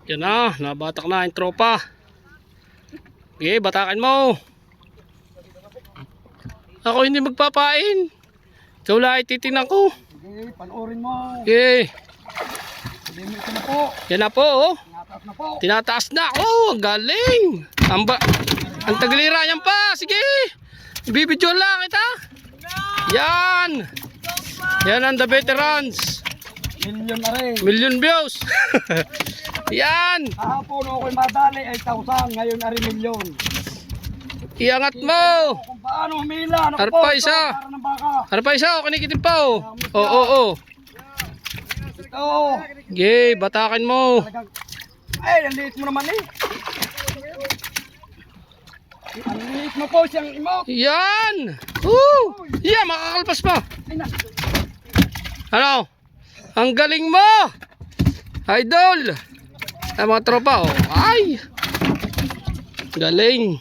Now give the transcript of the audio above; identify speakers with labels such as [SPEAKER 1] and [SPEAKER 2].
[SPEAKER 1] Yan na, nabatak na yung tropa. Okay, batakan mo. Ako hindi magpapain. Ikaw lang titingnan ko.
[SPEAKER 2] Sige, panoorin mo.
[SPEAKER 1] Okay.
[SPEAKER 2] Sabihin mo ito na po.
[SPEAKER 1] Yan na po, oh.
[SPEAKER 2] Tinataas na po.
[SPEAKER 1] Tinataas na. Oh, ang galing. Ang taglira yan pa. Sige. Ibibidyo lang kita. Yan. Yan ang the veterans.
[SPEAKER 2] Milyon na rin.
[SPEAKER 1] Million views. Yan.
[SPEAKER 2] Kahapon ako'y madali ay 1,000. Ngayon na rin milyon.
[SPEAKER 1] Iangat mo.
[SPEAKER 2] Kung paano humila. Naku
[SPEAKER 1] Ano
[SPEAKER 2] po,
[SPEAKER 1] pa
[SPEAKER 2] ito,
[SPEAKER 1] isa?
[SPEAKER 2] para ng baka.
[SPEAKER 1] Ano pa isa? O, kinikitin pa, oh. Oo.
[SPEAKER 2] Ito.
[SPEAKER 1] Okay, batakan mo.
[SPEAKER 2] Talagang, ay, ang liit mo naman eh. Ang liit mo po siyang imok.
[SPEAKER 1] Yan. Woo. Yan, makakalpas pa.
[SPEAKER 2] Ay na.
[SPEAKER 1] Ano? Ang galing mo. Idol. Ay, mga tropa, oh. Ay. Galing.